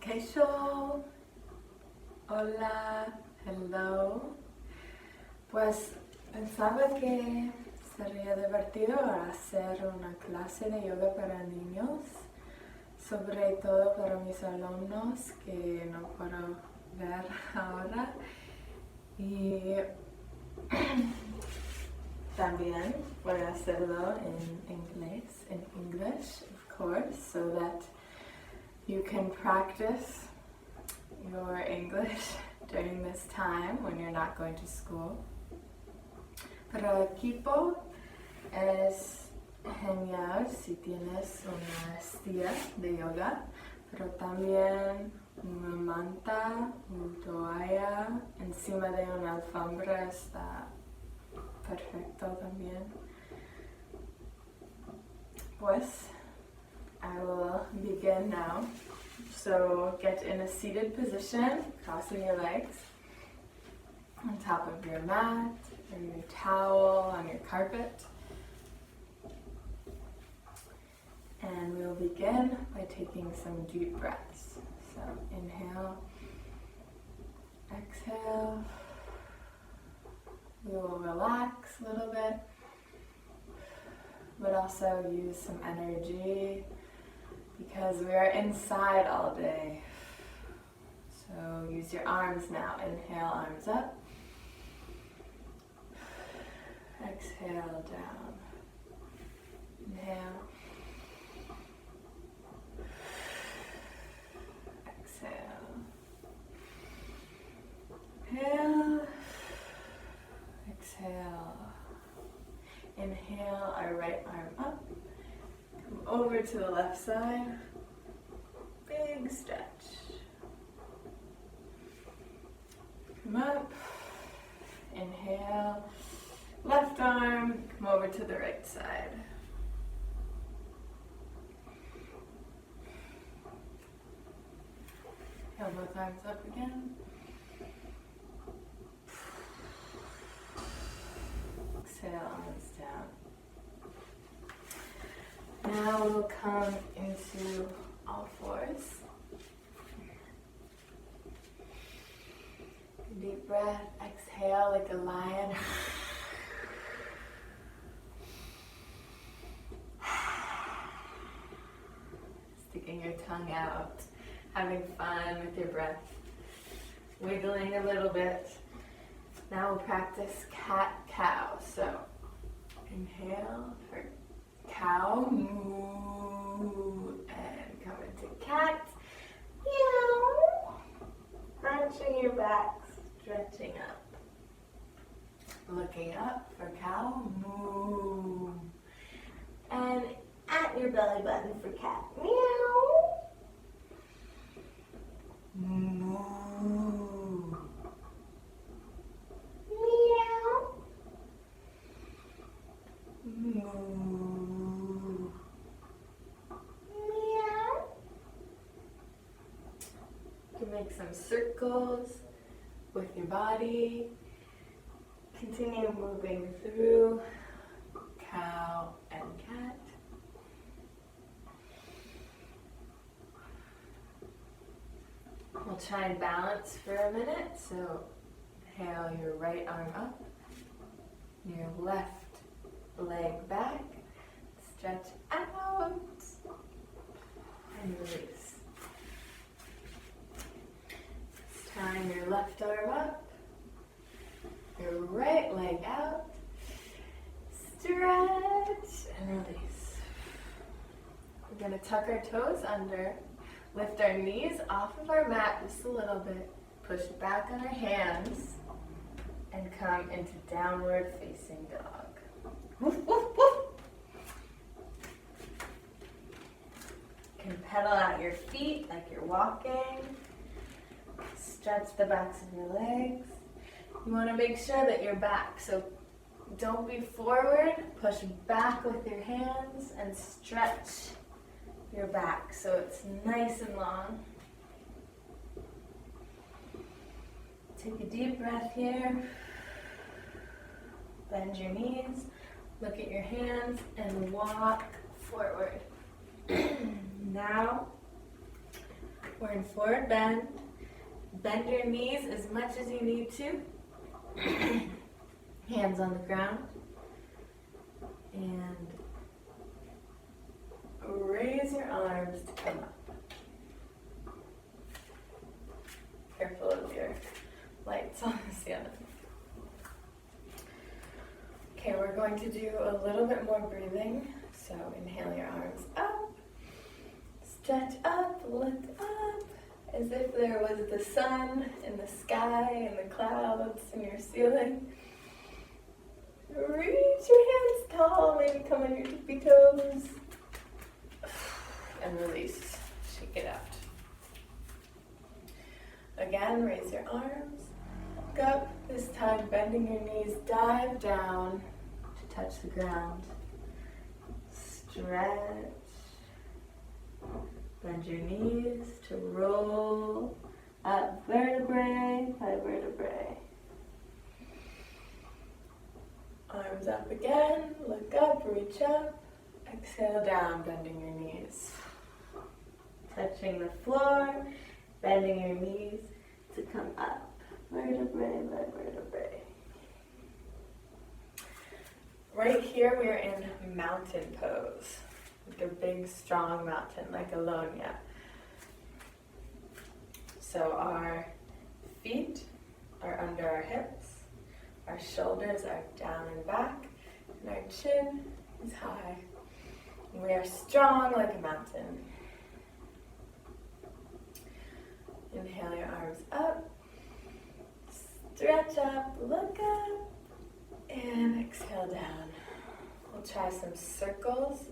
Kesho, hola, hello. Pues pensaba que sería divertido hacer una clase de yoga para niños, sobre todo para mis alumnos que no puedo ver ahora. Y también voy a hacerlo en inglés, in English, of course, so that you can practice your English during this time when you're not going to school. Para el equipo es genial si tienes una silla de yoga, pero también una manta, una toalla encima de una alfombra está perfecto también. Pues I will begin now. So get in a seated position, crossing your legs on top of your mat or your towel on your carpet. And we'll begin by taking some deep breaths. So inhale, exhale. We will relax a little bit, but also use some energy because we are inside all day. So use your arms now. Inhale, arms up. Exhale, down. Inhale. Exhale. Inhale. Exhale. Inhale, our right arm up. Come over to the left side. Big stretch. Come up. Inhale. Left arm, come over to the right side. Inhale, both arms up again. Exhale, arms down. Now we'll come into all fours. Deep breath, exhale like a lion. Sticking your tongue out, having fun with your breath, wiggling a little bit. Now we'll practice cat-cow. So inhale for cow, moo, and come into cat, meow. Crunching your back, stretching up. Looking up for cow, moo. And at your belly button for cat, meow. Moo. Meow. Moo. Meow. You can make some circles with your body. Continue moving through cow and cat. We'll try and balance for a minute. So inhale your right arm up, your left leg back, stretch out, and release. This time your left arm up, your right leg out, stretch and release. We're going to tuck our toes under, lift our knees off of our mat just a little bit, push back on our hands, and come into downward facing dog. Woof, woof, woof. You can pedal out your feet like you're walking. Stretch the backs of your legs. You want to make sure that you're back, so don't be forward, push back with your hands and stretch your back so it's nice and long. Take a deep breath here. Bend your knees, look at your hands, and walk forward. Now We're in forward bend. Bend your knees as much as you need to. Hands on the ground. And raise your arms to come up. Careful of your lights on the ceiling. Okay, we're going to do a little bit more breathing. So inhale your arms up. Stretch up, look up. As if there was the sun in the sky and the clouds in your ceiling. Reach your hands tall, maybe come on your tippy toes. And release, shake it out. Again, raise your arms, look up. This time bending your knees, dive down to touch the ground. Stretch. Bend your knees to roll up vertebrae by vertebrae. Arms up again, look up, reach up. Exhale down, bending your knees. Touching the floor, bending your knees to come up, vertebrae by vertebrae. Right here we are in mountain pose. Like a big, strong mountain, like a lonia. So our feet are under our hips, our shoulders are down and back, and our chin is high. And we are strong like a mountain. Inhale your arms up, stretch up, look up, and exhale down. We'll try some circles.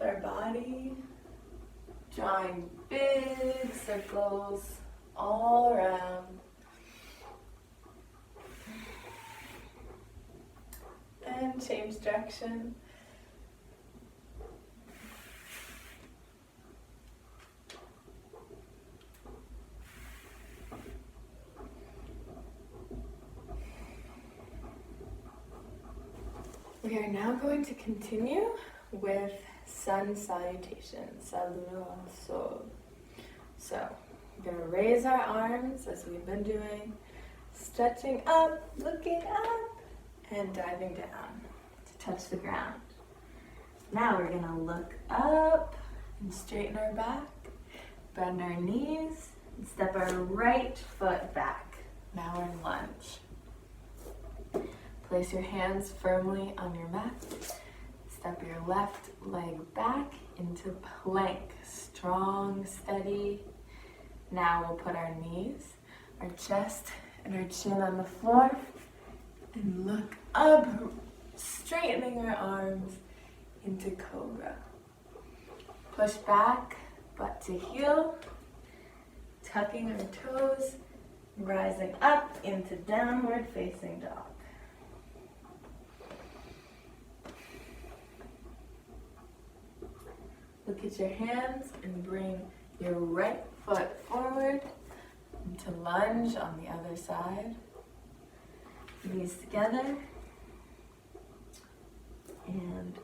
Our body, drawing big circles all around. And change direction. We are now going to continue with sun salutation, Salutation. So, we're going to raise our arms as we've been doing, stretching up, looking up, and diving down to touch the ground. Now we're going to look up and straighten our back, bend our knees, and step our right foot back. Now we're in lunge. Place your hands firmly on your mat. Step your left leg back into plank. Strong, steady. Now we'll put our knees, our chest, and our chin on the floor. And look up, straightening our arms into cobra. Push back, butt to heel. Tucking our toes, rising up into downward facing dog. Look at your hands and bring your right foot forward into lunge on the other side. Knees together. And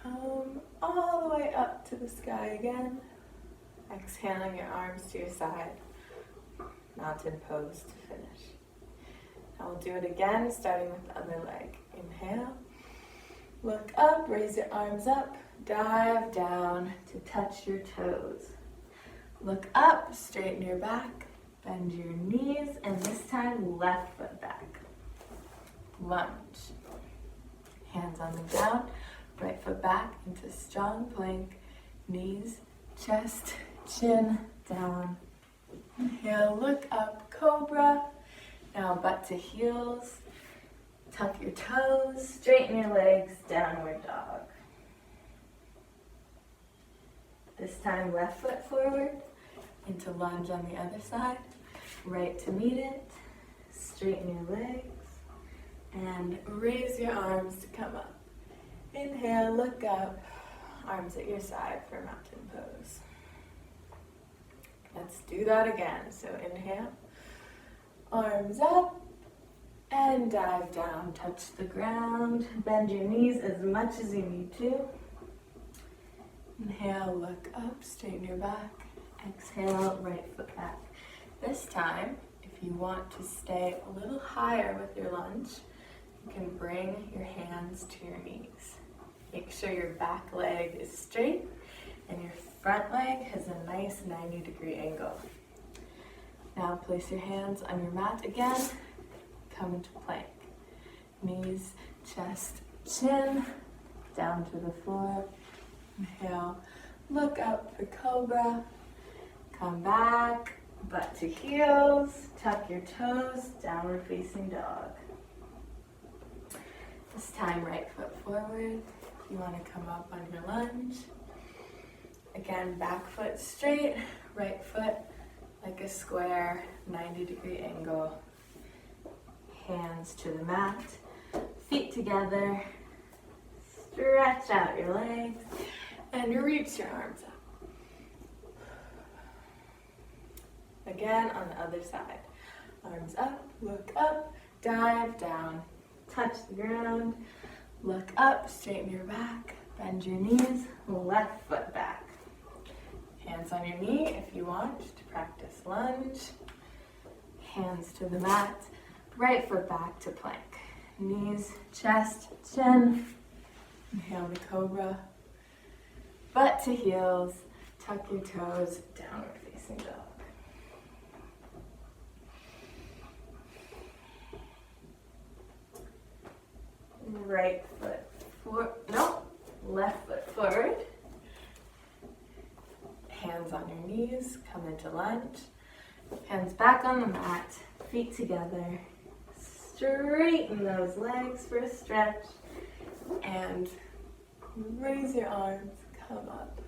come all the way up to the sky again. Exhaling your arms to your side. Mountain pose to finish. Now we'll do it again, starting with the other leg. Inhale. Look up, raise your arms up. Dive down to touch your toes. Look up, straighten your back, bend your knees, and this time left foot back. Lunge. Hands on the ground, right foot back into strong plank, knees, chest, chin, down. Inhale, look up, cobra. Now butt to heels. Tuck your toes, straighten your legs, downward dog. This time left foot forward, into lunge on the other side, right to meet it, straighten your legs, and raise your arms to come up. Inhale, look up, arms at your side for mountain pose. Let's do that again. So inhale, arms up, and dive down, touch the ground, bend your knees as much as you need to. Inhale, look up, straighten your back, Exhale, right foot back. This time, if you want to stay a little higher with your lunge, you can bring your hands to your knees. Make sure your back leg is straight and your front leg has a nice 90-degree angle. Now place your hands on your mat again. Come into plank. Knees, chest, chin, down to the floor. Inhale, look up for cobra. Come back, butt to heels. Tuck your toes, downward facing dog. This time, right foot forward. If you want to come up on your lunge. Again, back foot straight, right foot like a square, 90-degree angle. Hands to the mat, feet together. Stretch out your legs and reach your arms up. Again, on the other side. Arms up, look up, dive down, touch the ground, look up, straighten your back, bend your knees, left foot back. Hands on your knee if you want to practice lunge. Hands to the mat, right foot back to plank. Knees, chest, chin. Inhale the cobra. Butt to heels, tuck your toes, downward facing dog. Right foot forward, no, left foot forward. Hands on your knees, come into lunge. Hands back on the mat, feet together. Straighten those legs for a stretch and raise your arms, come up,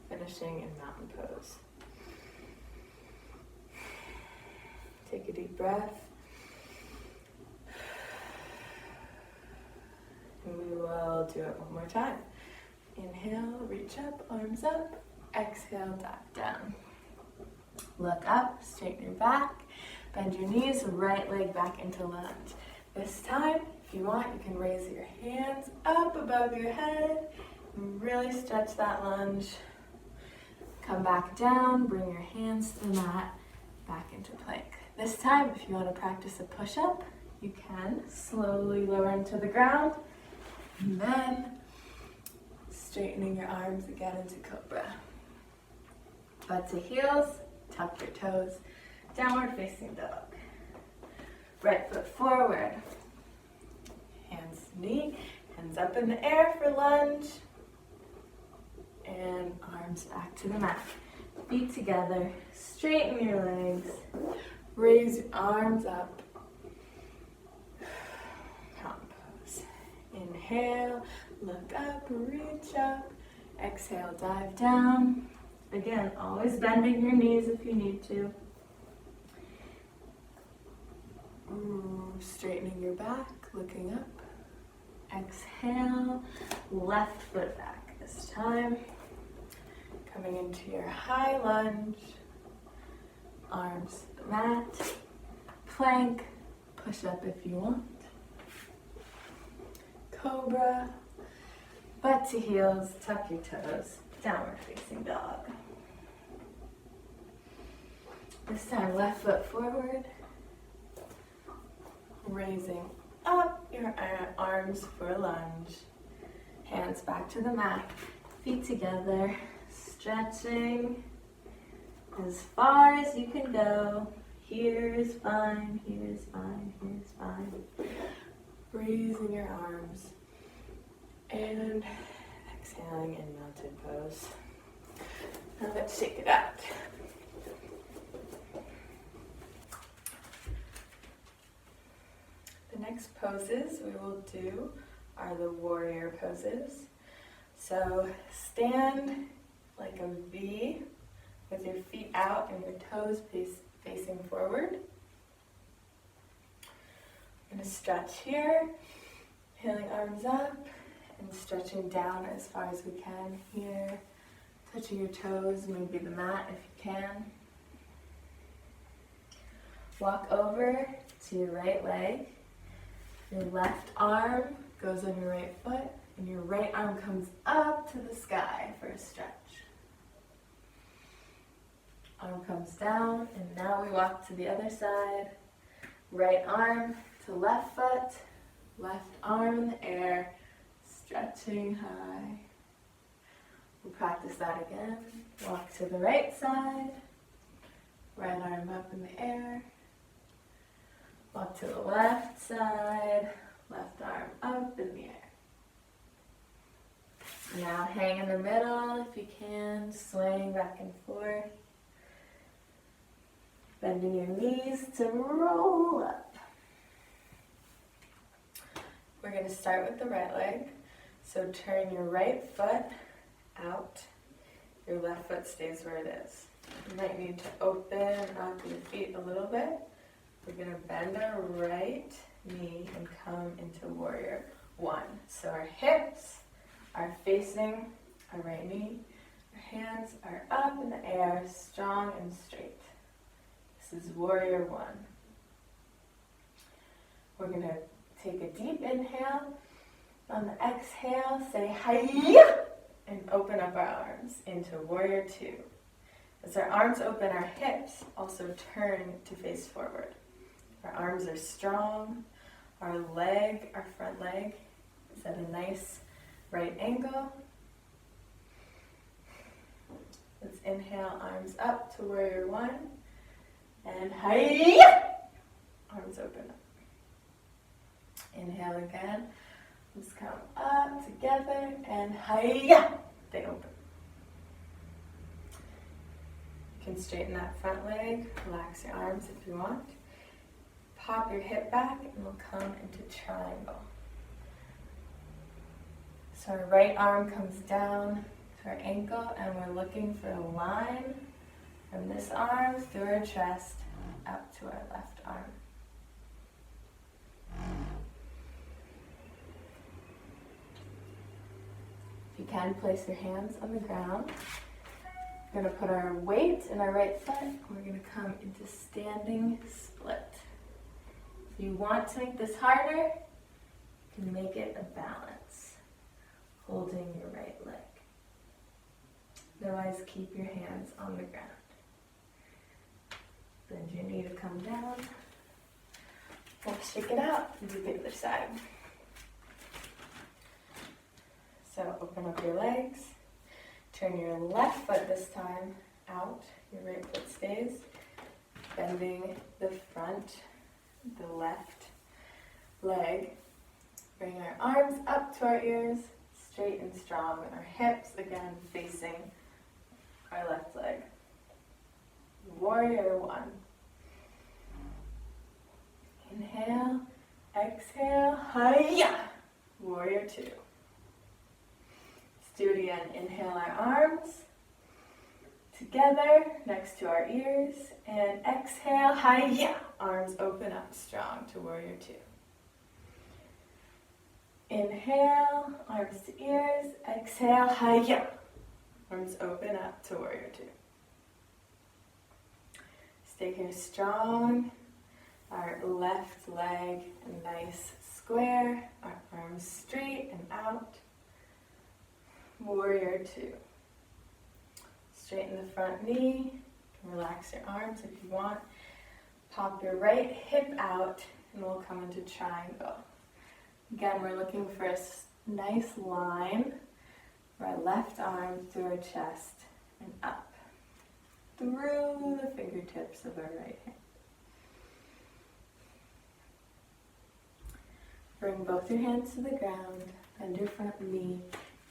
finishing in mountain pose. Take a deep breath. And we will do it one more time. Inhale, reach up, arms up. Exhale, dive down. Look up, straighten your back, bend your knees, right leg back into lunge. This time, if you want, you can raise your hands up above your head and really stretch that lunge. Come back down, bring your hands to the mat, back into plank. This time, if you want to practice a push-up, you can slowly lower into the ground and then straightening your arms again into cobra. Butt to heels, tuck your toes, downward facing dog. Right foot forward. Hands to knee, hands up in the air for lunge. And arms back to the mat. Feet together, straighten your legs. Raise your arms up. Mountain pose. Inhale, look up, reach up. Exhale, dive down. Again, always bending your knees if you need to. Straightening your back, looking up. Exhale, left foot back this time. Coming into your high lunge. Arms to the mat. Plank, push up if you want. Cobra, butt to heels, tuck your toes. Downward facing dog. This time, left foot forward. Raising up your arms for a lunge. Hands back to the mat. Feet together. Stretching as far as you can go. Here is fine, here is fine, here is fine. Raising your arms. And exhaling in mountain pose. Now let's shake it out. The next poses we will do are the warrior poses. So stand like a V with your feet out and your toes facing forward. I'm going to stretch here, heeling arms up and stretching down as far as we can here. Touching your toes, maybe the mat if you can. Walk over to your right leg. Your left arm goes on your right foot, and your right arm comes up to the sky for a stretch. arm comes down, and now we walk to the other side. Right arm to left foot, left arm in the air, stretching high. We'll practice that again. Walk to the right side, right arm up in the air. Walk to the left side, left arm up in the air. Now hang in the middle if you can, swaying back and forth. Bending your knees to roll up. We're going to start with the right leg. So turn your right foot out. Your left foot stays where it is. You might need to open up your feet a little bit. We're going to bend our right knee and come into warrior one. So our hips are facing our right knee. Our hands are up in the air, strong and straight. This is warrior one. We're going to take a deep inhale. On the exhale, say hiya, and open up our arms into warrior two. As our arms open, our hips also turn to face forward. Our arms are strong. Our front leg, is at a nice right angle. Let's inhale, arms up to warrior one. And hiya! Arms open up. Inhale again. Let's come up together and hiya! They open. You can straighten that front leg, relax your arms if you want. Pop your hip back and we'll come into triangle. So our right arm comes down to our ankle and we're looking for a line from this arm through our chest up to our left arm. If you can, place your hands on the ground. We're going to put our weight in our right foot. We're going to come into standing split. If you want to make this harder, you can make it a balance, holding your right leg. Otherwise, keep your hands on the ground. Bend your knee to come down. We'll shake it out and do the other side. So open up your legs. Turn your left foot this time out. Your right foot stays. Bending the front, the left leg. Bring our arms up to our ears, straight and strong, with our hips again facing our left leg. Warrior one. Inhale, exhale, hiya. Warrior two. Let's do it again. Inhale our arms together next to our ears, and exhale, hiya. Arms open up strong to warrior two. Inhale, arms to ears, exhale, hiya. Arms open up to warrior two. Stay here strong. Our left leg nice square. Our arms straight and out. Warrior two. Straighten the front knee. Relax your arms if you want. Pop your right hip out and we'll come into triangle. Again, we're looking for a nice line for our left arm through our chest and up through the fingertips of our right hand. Bring both your hands to the ground, bend your front knee,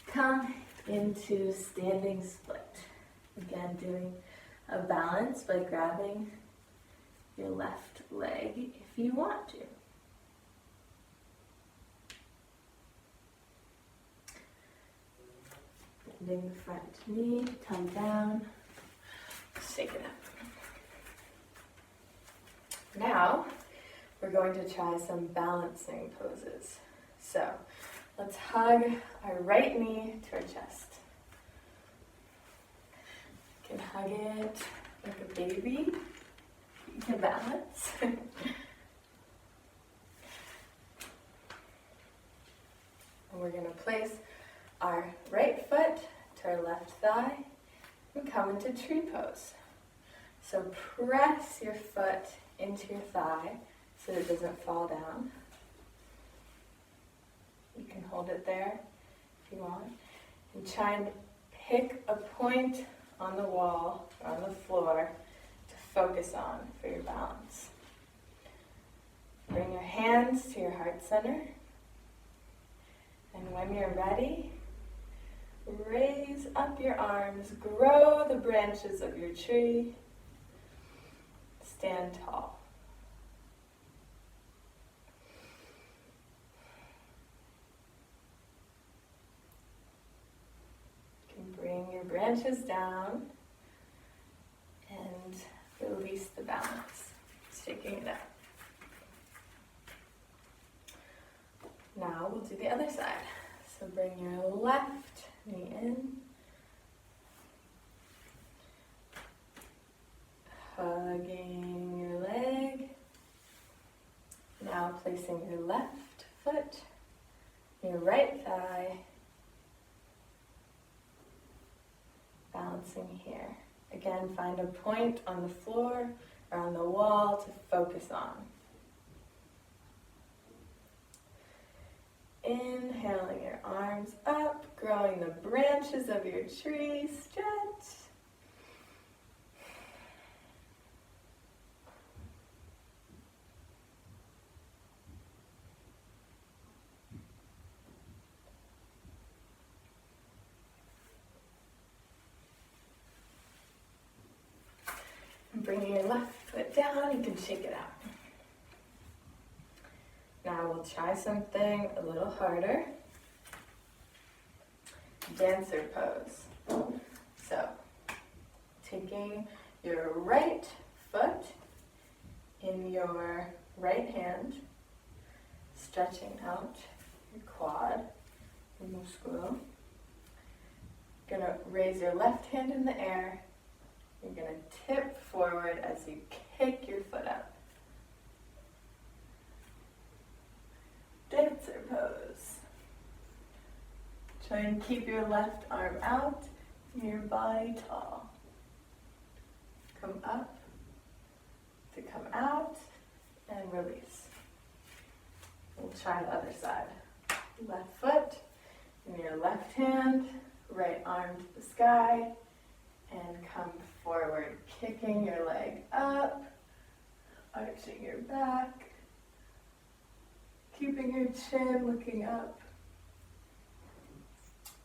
come into standing split. Again, doing a balance by grabbing your left leg if you want to. Bending the front knee, come down, shake it up. Now, we're going to try some balancing poses. So, let's hug our right knee to our chest. You can hug it like a baby. You can balance. And we're going to place our right foot to our left thigh and come into tree pose. So press your foot into your thigh so it doesn't fall down. You can hold it there if you want. And try and pick a point on the wall or on the floor to focus on for your balance. Bring your hands to your heart center. And when you're ready, raise up your arms, grow the branches of your tree, stand tall. You can bring your branches down and release the balance, shaking it out. Now we'll do the other side. So bring your left knee in. Hugging your leg. Now placing your left foot, your right thigh. Balancing here. Again, find a point on the floor or on the wall to focus on. Inhaling your arms up, growing the branches of your tree, stretch. And bringing your left foot down, you can shake it out. Now we'll try something a little harder. Dancer pose. So, taking your right foot in your right hand, stretching out your quad, your musculo. Gonna raise your left hand in the air. You're gonna tip forward as you kick your foot up. Dancer pose. Try and keep your left arm out and your body tall. Come up to come out and release. We'll try the other side. Left foot in your left hand, right arm to the sky, and come forward, kicking your leg up, arching your back. Keeping your chin looking up,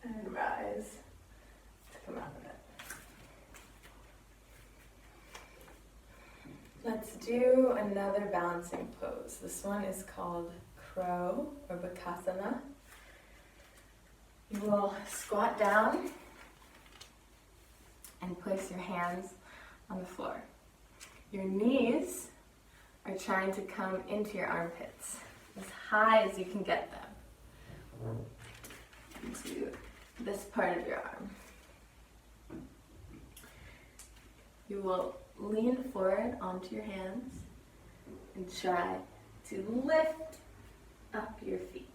and rise to come out of it. Let's do another balancing pose. This one is called crow or bakasana. You will squat down and place your hands on the floor. Your knees are trying to come into your armpits, as high as you can get them, into this part of your arm. You will lean forward onto your hands and try to lift up your feet.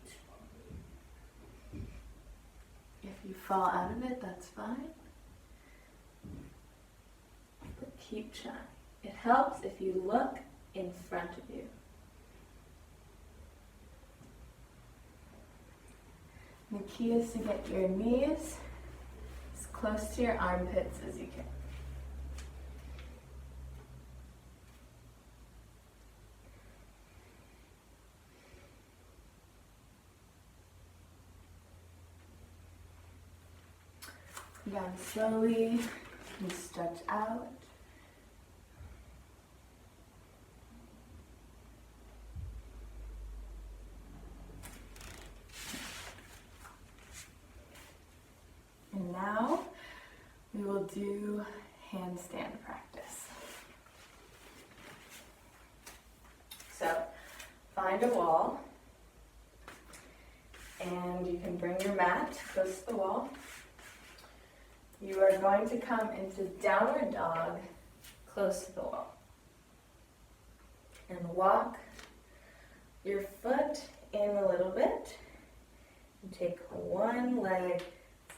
If you fall out of it, that's fine. But keep trying. It helps if you look in front of you. The key is to get your knees as close to your armpits as you can. Down slowly and stretch out. And now we will do handstand practice. So find a wall and you can bring your mat close to the wall. You are going to come into downward dog close to the wall. And walk your foot in a little bit. And take one leg,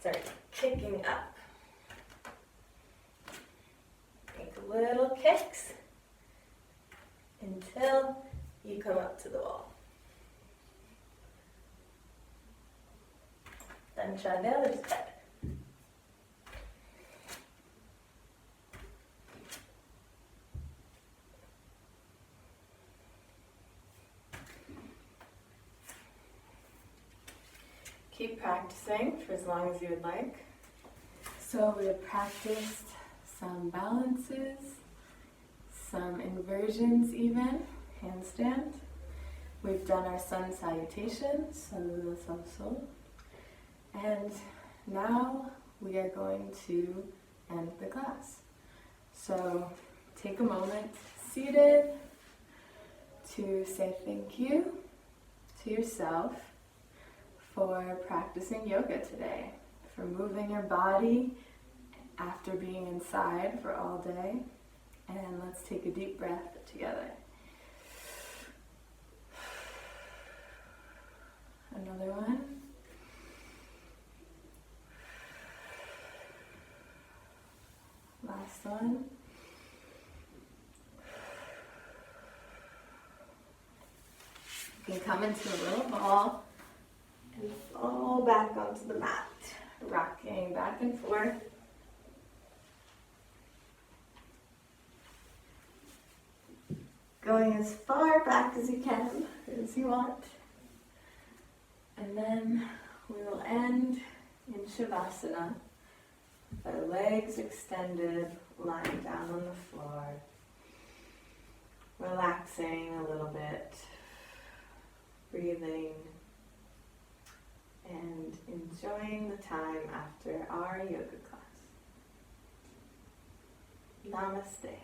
start kicking up. Make little kicks until you come up to the wall. Then try the other side. Keep practicing for as long as you would like. So we have practiced some balances, some inversions even, handstand. We've done our sun salutation, salutation. And now we are going to end the class. So take a moment seated to say thank you to yourself for practicing yoga today, for moving your body after being inside for all day. And let's take a deep breath together. Another one. Last one. You can come into a little ball and fall back onto the mat, rocking back and forth. Going as far back as you can, as you want. And then we will end in Shavasana. Our legs extended, lying down on the floor, relaxing a little bit, breathing, and enjoying the time after our yoga class. Namaste.